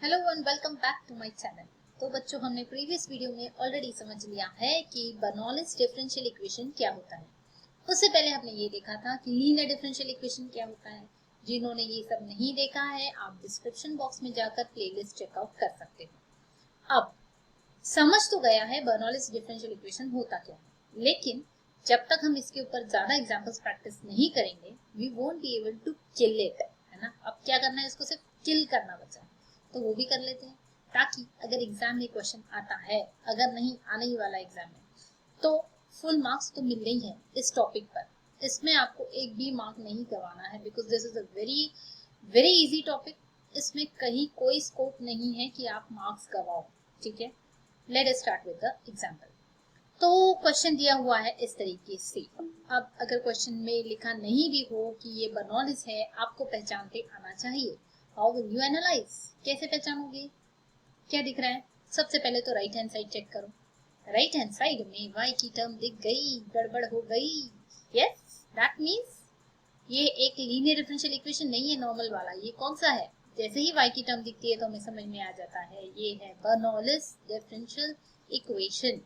Hello and welcome back to my channel. तो बच्चों, हमने प्रीवियस वीडियो में ऑलरेडी समझ लिया है कि बर्नौलीज डिफरेंशियल इक्वेशन क्या होता है। उससे पहले हमने ये देखा था कि लीनियर डिफरेंशियल इक्वेशन क्या होता है। जिन्होंने ये सब नहीं देखा है, आप डिस्क्रिप्शन बॉक्स में जाकर प्लेलिस्ट चेकआउट कर सकते हो। अब समझ तो गया है बर्नौलीज डिफरेंशियल इक्वेशन होता क्या है, लेकिन जब तक हम इसके ऊपर ज्यादा एग्जांपल्स प्रैक्टिस नहीं करेंगे, we won't be able to kill it, है ना। अब क्या करना है, इसको सिर्फ किल करना बचा है, तो वो भी कर लेते हैं, ताकि अगर एग्जाम में क्वेश्चन आता है, अगर नहीं आने ही वाला एग्जाम में, तो फुल मार्क्स तो मिलने ही है इस टॉपिक पर। इसमें आपको एक भी मार्क नहीं गंवाना है, because this is a very very easy topic. इसमें कहीं कोई स्कोप नहीं है कि आप मार्क्स गवाओ। ठीक है, let us start with the example. तो क्वेश्चन दिया हुआ है इस तरीके से। अब अगर क्वेश्चन में लिखा नहीं भी हो कि ये बर्नौलीज है, आपको पहचानते आना चाहिए। हाउ विल यू एनालाइज, कैसे पहचानोगे? क्या दिख रहा है? सबसे पहले तो राइट हैंड साइड चेक करो। राइट हैंड साइड में y की टर्म दिख गई, गड़बड़ हो गई। यस, दैट मींस ये एक लीनियर डिफरेंशियल इक्वेशन नहीं है नॉर्मल वाला। ये कौन सा है? जैसे ही y की टर्म दिखती है तो हमें समझ में आ जाता है ये है बर्नौलीज डिफरेंशियल इक्वेशन।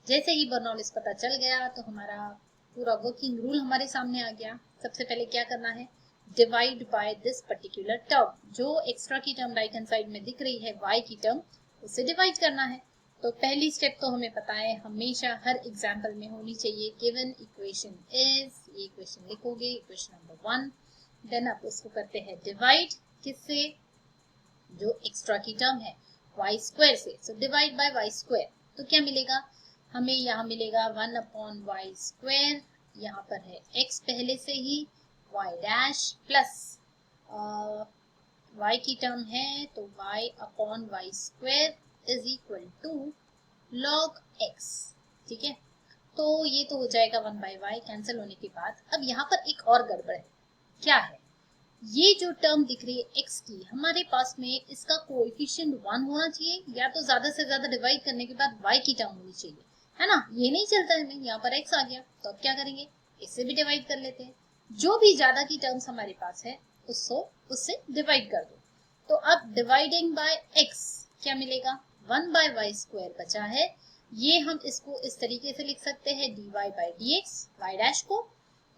जैसे ही बर्नौलीज पता चल गया तो हमारा पूरा वर्किंग रूल हमारे सामने आ गया। सबसे पहले क्या करना है, divide by this particular term. जो एक्स्ट्रा की टर्म राइट हैंड साइड में दिख रही है y की टर्म, उसे डिवाइड करना है। तो पहली स्टेप तो हमें पता है, हमेशा हर एग्जाम्पल में होनी चाहिए गिवन इक्वेशन इज, ये इक्वेशन लिखोगे, इक्वेशन नंबर 1। देन आप उसको करते हैं डिवाइड, किससे? जो एक्स्ट्रा की टर्म है वाई स्क्वायर से। So divide by y square, तो क्या मिलेगा हमें? यहाँ मिलेगा 1/y²। यहाँ पर है x पहले से ही, y डैश प्लस y की टर्म है तो y/y² is equal to log x। ठीक है, तो ये तो हो जाएगा 1/y कैंसिल होने के बाद। अब यहाँ पर एक और गड़बड़ है। क्या है? ये जो टर्म दिख रही है x की, हमारे पास में इसका कोएफिशिएंट 1 होना चाहिए, या तो ज्यादा से ज्यादा डिवाइड करने के बाद y की टर्म होनी चाहिए, है ना। ये नहीं चलता है, हमें यहाँ पर x आ गया, तो अब क्या करेंगे, इससे भी डिवाइड कर लेते हैं। जो भी ज्यादा की टर्म्स हमारे पास है उससे डिवाइड कर दो। तो अब डिवाइडिंग बाय x क्या मिलेगा? 1/y² बचा है। ये हम इसको इस तरीके से लिख सकते हैं dy by dx, y dash को।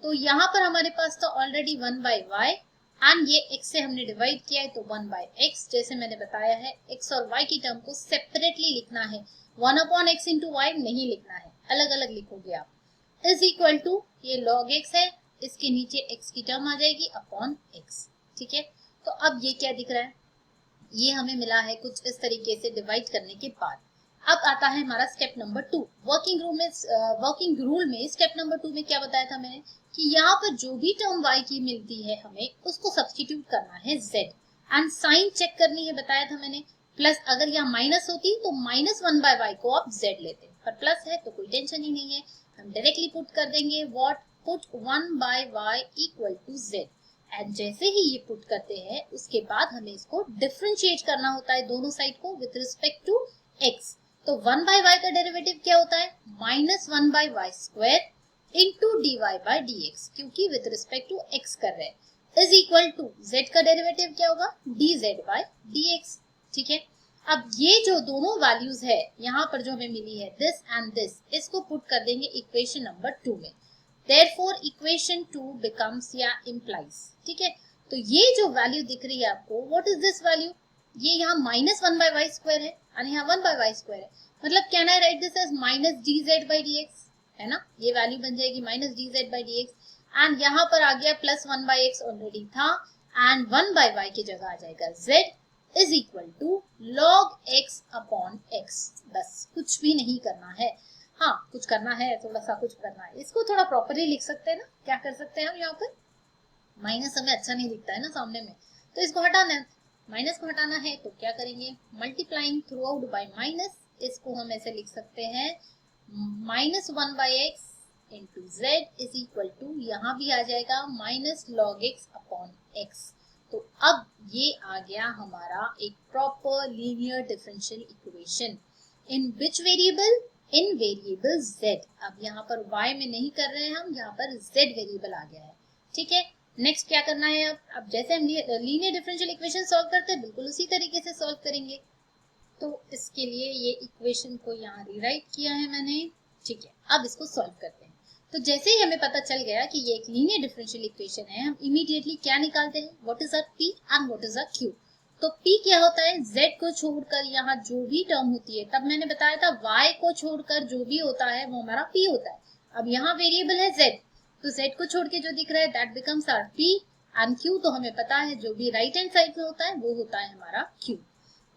तो यहाँ पर हमारे पास तो ऑलरेडी 1/y एंड ये x से हमने डिवाइड किया है, तो 1/x। जैसे मैंने बताया है, x और y की टर्म को सेपरेटली लिखना है, 1/x इंटू y नहीं लिखना है, अलग अलग लिखोगे आप। इज इक्वल टू, ये log x है, इसके नीचे x की टर्म आ जाएगी अपॉन x। ठीक है, तो अब ये क्या दिख रहा है, ये हमें मिला है कुछ इस तरीके से डिवाइड करने के बाद। अब आता है हमारा स्टेप नंबर 2। वर्किंग रूल में स्टेप नंबर 2 में क्या बताया था मैंने, कि यहाँ पर जो भी टर्म y की मिलती है हमें उसको सब्स्टिट्यूट करना है z, एंड साइन चेक करनी है, बताया था मैंने। प्लस अगर यहाँ माइनस होती तो -1/y को आप z लेते, पर प्लस है तो कोई टेंशन ही नहीं है, हम डायरेक्टली पुट कर देंगे। What? Put 1/y equal to z। And जैसे ही ये पुट करते हैं, उसके बाद हमें इसको डिफरेंशिएट करना होता है दोनों साइड को विद रिस्पेक्ट टू x। तो 1/y का डेरिवेटिव क्या होता है? -1/y² into dy by dx, क्योंकि विद रिस्पेक्ट टू x कर रहे हैं, इज इक्वल टू z का डेरिवेटिव क्या होगा? dz by dx। ठीक है, अब ये जो दोनों वैल्यूज है यहाँ पर जो हमें मिली है, दिस एंड दिस, इसको पुट कर देंगे इक्वेशन नंबर 2 में। Therefore equation 2 becomes या implies। ठीक है, तो ये जो वैल्यू दिख रही है आपको, what is this value? ये यहाँ -1/y² है और यहाँ 1/y² है, मतलब can I write this as -dz by dx, है ना। ये वैल्यू बन जाएगी -dz by dx, एंड यहाँ पर आ गया +1/x ऑलरेडी था, एंड 1/y की जगह आ जाएगा z is equal to log x upon x। बस, कुछ भी नहीं करना है। हाँ, कुछ करना है, थोड़ा सा कुछ करना है, इसको थोड़ा प्रॉपरली लिख सकते हैं ना। क्या कर सकते हैं हम, यहाँ पर माइनस हमें अच्छा नहीं दिखता है ना सामने में, तो इसको हटाना है। माइनस को हटाना है तो क्या करेंगे, multiplying throughout by minus, इसको हम ऐसे लिख सकते हैं -1/x into z is equal to, यहाँ भी आ जाएगा -log x अपॉन x। तो अब ये आ गया हमारा एक प्रॉपर लीनियर डिफरेंशियल इक्वेशन। इन विच वेरिएबल? इन वेरिएबल z। अब यहाँ पर y में नहीं कर रहे हैं हम, यहाँ पर z वेरिएबल आ गया है। ठीक है, नेक्स्ट क्या करना है, अब जैसे हम लीनियर डिफरेंशियल इक्वेशन सॉल्व करते हैं बिल्कुल उसी तरीके से सॉल्व करेंगे। तो इसके लिए ये इक्वेशन को यहाँ रीराइट किया है मैंने, ठीक है। अब इसको सॉल्व करते हैं। तो जैसे ही हमें पता चल गया कि ये एक लीनियर डिफरेंशियल इक्वेशन है, हम इमीडिएटली क्या निकालते हैं, what is our p and what is our q। तो p क्या होता है, z को छोड़कर यहाँ जो भी टर्म होती है, तब मैंने बताया था y को छोड़कर जो भी होता है वो हमारा p होता है। अब यहाँ वेरिएबल है z, तो z को छोड़ के जो दिख रहा है that becomes our p, and q तो हमें पता है जो भी राइट हैंड साइड में होता है वो होता है हमारा q।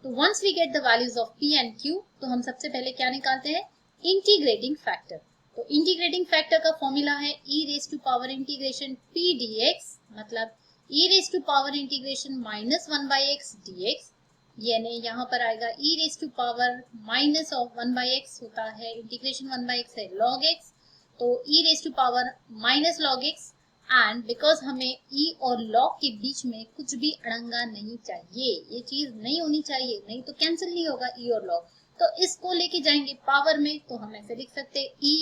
तो once we get the values of p and q, तो हम सबसे पहले क्या निकालते हैं, इंटीग्रेटिंग फैक्टर। तो इंटीग्रेटिंग फैक्टर का फॉर्मूला है e raise to power integration p dx, मतलब e raise to power integration minus 1 by x dx, यानी यहाँ पर आएगा e raise to power minus of 1 by x होता है इंटीग्रेशन 1 बाई एक्स है log x, तो e raise to power minus log x, and because हमें e और log के बीच में कुछ भी अड़ंगा नहीं चाहिए, ये चीज नहीं होनी चाहिए, नहीं तो कैंसिल नहीं होगा e और log, तो इसको लेके जाएंगे पावर में, तो हम ऐसे लिख सकते हैं e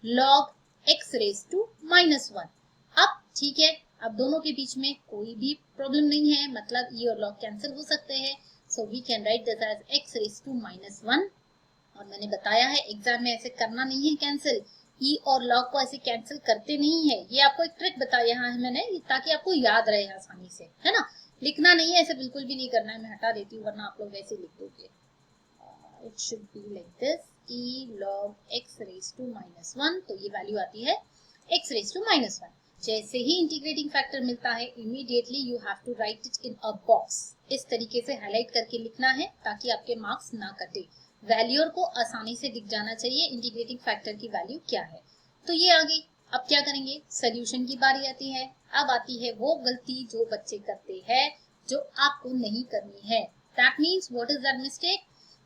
log x raise to minus 1। अब ठीक है, अब दोनों के बीच में कोई भी प्रॉब्लम नहीं है, मतलब e और log कैंसिल हो सकते हैं, so we can write this as x raise to minus 1। और मैंने बताया है एग्जाम में ऐसे करना नहीं है कैंसिल, ई और लॉग को ऐसे कैंसिल करते नहीं है, ये आपको एक ट्रिक बताया है मैंने ताकि आपको याद रहे आसानी से, है ना। लिखना नहीं है ऐसे, बिल्कुल भी नहीं करना है, मैं हटा देती हूँ वरना आप लोग वैसे लिख दोगे। It should be like this, e log x raise to minus 1, तो ये वैल्यू आती है एक्स रेज टू माइनस 1। जैसे ही इंटीग्रेटिंग फैक्टर मिलता है immediately you have to write it in a box, इस तरीके से हाईलाइट करके लिखना है ताकि आपके मार्क्स ना कटे, वैल्यू को आसानी से दिख जाना चाहिए इंटीग्रेटिंग फैक्टर की वैल्यू क्या है। तो ये आ गई। अब क्या करेंगे, सोल्यूशन की बारी आती है। अब आती है वो गलती जो बच्चे करते हैं जो आपको नहीं करनी है। That means what is that mistake,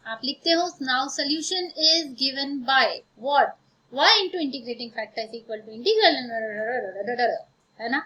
आप लिखते हो now solution is given by what, y into integrating factor is equal to integral, है ना।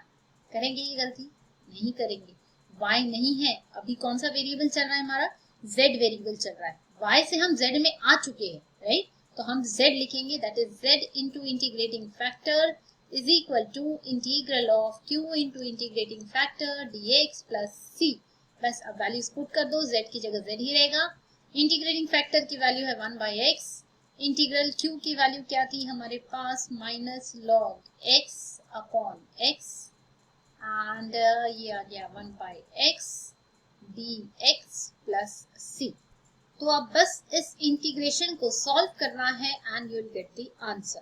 करेंगे ये गलती, नहीं करेंगे। y नहीं है, अभी कौन सा वेरिएबल चल रहा है हमारा, z वेरिएबल चल रहा है, y से हम z में आ चुके हैं, राइट। तो हम z लिखेंगे, that is z into integrating factor is equal to integral of q into integrating factor dx plus c। बस अब वैल्यूज पुट कर दो, z की जगह z ही रहेगा, इंटीग्रेटिंग फैक्टर की वैल्यू है 1 बाई एक्स, इंटीग्रल q की वैल्यू क्या थी हमारे पास, minus log x upon x, and ये आ गया 1 by x dx plus c। तो अब बस इस इंटीग्रेशन को सॉल्व करना है and you will get the answer.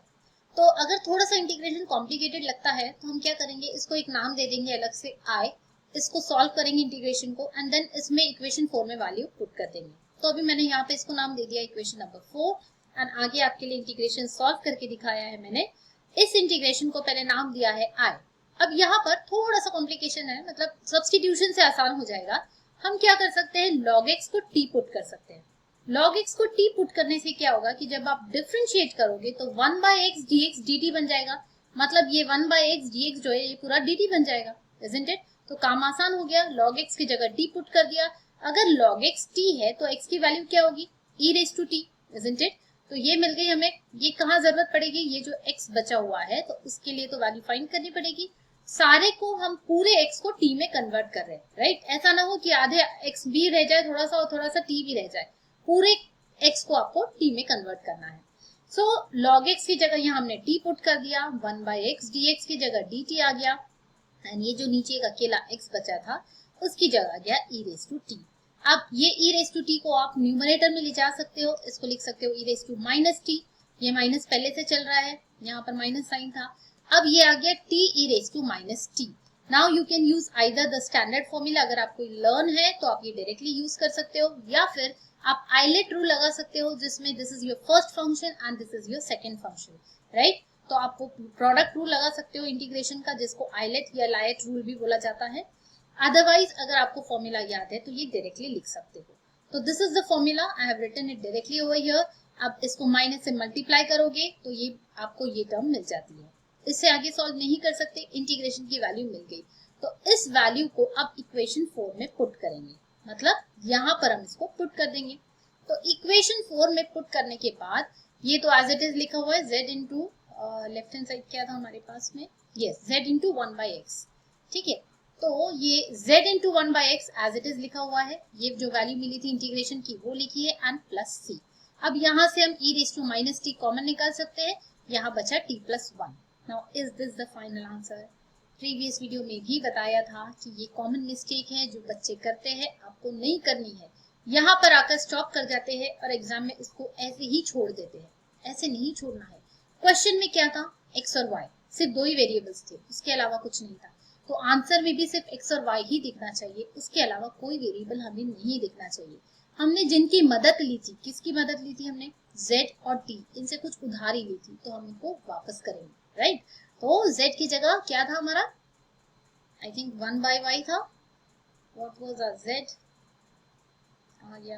तो अगर थोड़ा सा इंटीग्रेशन कॉम्प्लिकेटेड लगता है तो हम क्या करेंगे, इसको एक नाम दे देंगे अलग से i, इसको सॉल्व करेंगे इंटीग्रेशन को, एंड देन इसमें इक्वेशन 4 में वैल्यू पुट कर देंगे। तो अभी मैंने यहाँ पे इसको नाम दे दिया इक्वेशन नंबर 4, एंड आगे आपके लिए इंटीग्रेशन सॉल्व करके दिखाया है मैंने। इस इंटीग्रेशन को पहले नाम दिया है i। अब यहाँ पर थोड़ा सा कॉम्प्लिकेशन है, मतलब सब्स्टिट्यूशन से आसान हो जाएगा। हम क्या कर सकते हैं, log x को t पुट कर सकते हैं। log x को t पुट करने से क्या होगा कि जब आप डिफरेंशिएट करोगे तो 1 बाई एक्स dx dt बन जाएगा, मतलब ये 1 बाई एक्स dx जो है ये पूरा dt बन जाएगा, isn't it? तो काम आसान हो गया, log x की जगह t पुट कर दिया। अगर log x t है तो x की वैल्यू क्या होगी, e raise to t, isn't it? तो ये मिल गई हमें। ये कहाँ जरूरत पड़ेगी, ये जो x बचा हुआ है तो उसके लिए तो वैल्यू फाइंड करनी पड़ेगी। सारे को हम पूरे x को t में कन्वर्ट कर रहे हैं, राइट। ऐसा ना हो कि आधे x भी रह जाए थोड़ा सा और थोड़ा सा t भी रह जाए, पूरे x को आपको t में कन्वर्ट करना है। सो log x की जगह यहाँ हमने t पुट कर दिया, 1 बाई एक्स dx की जगह dt आ गया, एंड ये जो नीचे एक अकेला x बचा था उसकी जगह आ गया e रेज टू t। अब ये e रेज टू t को आप न्यूमरेटर में ले जा सकते हो, इसको लिख सकते हो e raise to minus t, ये माइनस पहले से चल रहा है, यहाँ पर माइनस साइन था। अब ये आ गया t e raise to minus t। Now you can use either the standard formula, अगर आपको लर्न है तो आप ये डायरेक्टली यूज कर सकते हो, या फिर आप आइलेट रूल लगा सकते हो जिसमें this is your first function and this is your second function, right. तो आप प्रोडक्ट रूल लगा सकते हो इंटीग्रेशन का, जिसको आइलेट या लाइट रूल भी बोला जाता है। अदरवाइज अगर आपको फॉर्मूला याद है तो ये डायरेक्टली लिख सकते हो। तो this is the formula, I have written it directly over here. अब इसको माइनस से मल्टीप्लाई करोगे तो ये आपको ये टर्म मिल जाती है। इससे आगे सॉल्व नहीं कर सकते, इंटीग्रेशन की वैल्यू मिल गई। तो इस वैल्यू को अब इक्वेशन 4 में पुट करेंगे, मतलब यहाँ पर हम इसको पुट कर देंगे। तो इक्वेशन 4 में पुट करने के बाद ये तो एज इट इज लिखा हुआ है z into left hand side क्या था हमारे पास में, yes z into 1 by x, ठीक है। तो ये z into 1/x as it is लिखा हुआ है, ये जो वैल्यू मिली थी इंटीग्रेशन की वो लिखी है, एंड प्लस c। अब यहाँ से हम e raise to minus t common निकाल सकते हैं, यहाँ बचा t plus 1। Now is this the final answer? Previous video में भी बताया था कि ये कॉमन मिस्टेक है जो बच्चे करते हैं, आपको नहीं करनी है। यहाँ पर आकर स्टॉप कर जाते हैं और एग्जाम में इसको ऐसे ही छोड़ देते हैं, ऐसे नहीं छोड़ना है। क्वेश्चन में क्या था, x और y, सिर्फ दो ही वेरिएबल्स थे, उसके अलावा कुछ नहीं था। तो आंसर में भी सिर्फ x और y ही दिखना चाहिए, उसके अलावा कोई वेरिएबल हमें नहीं दिखना चाहिए। हमने जिनकी मदद ली थी, किसकी मदद ली थी हमने, z और t, इनसे कुछ उधारी ली थी, तो हम इनको वापस करेंगे, राइट। तो z की जगह क्या था हमारा, आई थिंक 1/y था। व्हाट वाज आवर z, कहाँ गया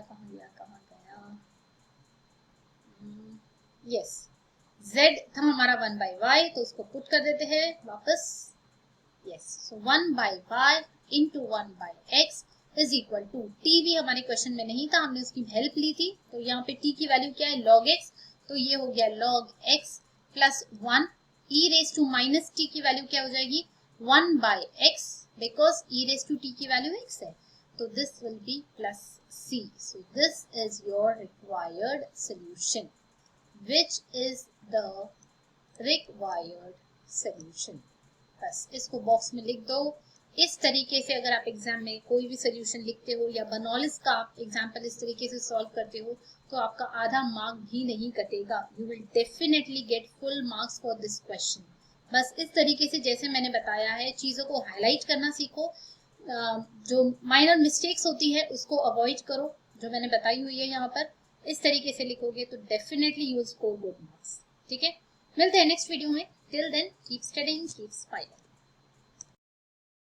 यस, z था हमारा 1/y, तो उसको पुट कर देते हैं वापस। Yes, so 1/y into 1/x is equal to, t भी हमारे क्वेश्चन में नहीं था, हमने उसकी हेल्प ली थी। तो यहाँ पे t की वैल्यू क्या है, log x, तो ये हो गया log x plus 1। e raise to minus t की वैल्यू क्या हो जाएगी, 1/x, because e raise to t की वैल्यू x है, तो this will be plus c। So this is your required solution, which is the required solution। बस इसको box में लिख दो। इस तरीके से अगर आप एग्जाम में कोई भी सोल्यूशन लिखते हो या बनॉलिस का आप एग्जाम्पल इस तरीके से सॉल्व करते हो, तो आपका आधा मार्क भी नहीं कटेगा, you will definitely get full marks for this question. बस इस तरीके से जैसे मैंने बताया है, चीज़ों को हाईलाइट करना सीखो, जो माइनर मिस्टेक्स होती है उसको अवॉइड करो, जो मैंने बताई हुई है यहाँ पर। इस तरीके से लिखोगे तो definitely you will score good marks. ठीक है, मिलते हैं नेक्स्ट वीडियो में। Till then keep studying, keep smiling.